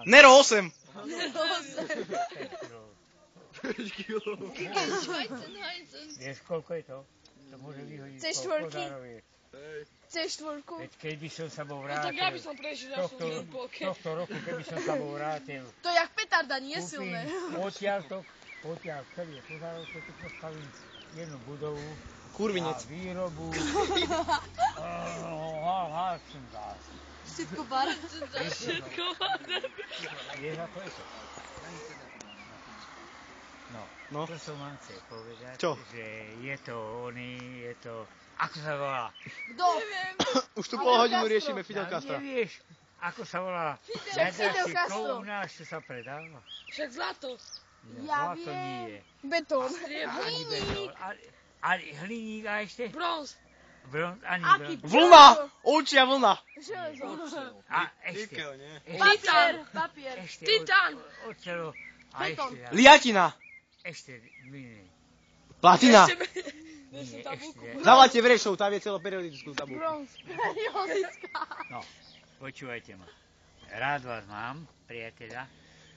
Nero 8. Vieš, koľko je to? To môže vyhodiť C4. pozárovie. C4. Veď keby som sa bol No tak ja by vrátil, som prežil, ja som v polke. tohto roku, keby som sa bol vrátil, To je jak petarda, nie je silné. potiaľ celý pozárovke, tu postavím jednu budovu Kurvinec. a výrobu. Všetko bar. Vieš, ako je to? No. To som vám chcel povedať, Čo? že je to ako sa volá? Kto? Už tu pol hodinu riešime Fidel Castro. Nevieš, ako sa volá? Fidel Najdražší Castro. kov u nás, čo sa predáva? Však zlato. Ja Zlato nie. Betón. Ani betón. Ale hliník a ešte? Bronz. Ani Aký? bronz. Vlna! Ovčia vlna! Železo. A ešte. Papier. Ešte. Titán. Ocelo. A Betón. ešte. Liatina! Ešte. Nie. Platina! Nesem tabulku. Zavolajte Vrešov, tam je celoperiodickú tabulku. Bronz. Periodická. No, počúvajte ma. Rád vás mám, priateľa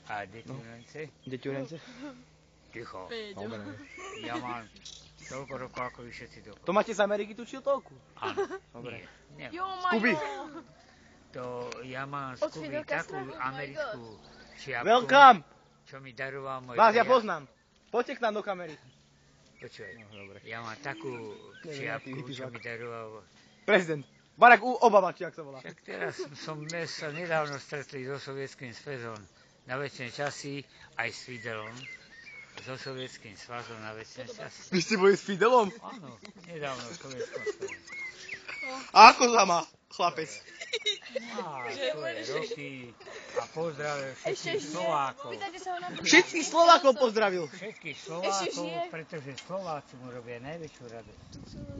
a deťurence. Deťurence? Ticho. Dobre. Ja mám toľko rokov, ako vy všetci dokopy. To máte z Ameriky tú čiltovku? Áno. Dobre. Nie. Jo, Kuby. To ja mám z Od Kuby Fidel takú Castra? Oh my americkú čiapku, Welcome! čo mi daroval môj Vás ja priateľ. poznám. Poďte k nám do kamery. Počúvaj, dobre. ja mám takú čiapku, Neviem, aký čo mi daroval. Prezident. Barack Obama, či jak sa volá. Však teraz sme sa nedávno stretli so Sovietským zväzom na večné časy, aj s Fidelom. So Sovietským zväzom na večné časy. Vy ste boli s Fidelom? Áno, nedávno v Sovietskom zväze. A ako sa má, chlapec? Á, svoje roky a pozdravil všetkých Slovákov. Pýtajte sa ho na Všetkých Slovákov pozdravil. Všetkých Ešte Slovákov, žije? pretože Slováci mu robia najväčšiu radosť.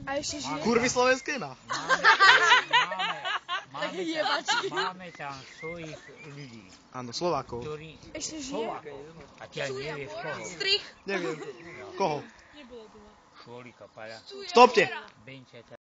A ešte žije? Kurvy slovenské má. Máme tam svojich ľudí, Áno, Slovákov. ktorí... Ešte žije? Slovákov. A ty aj nevieš koho. Strich. Neviem. Koho? Nebolo doma. Švolíka, Paľa, Stopte! Benčata.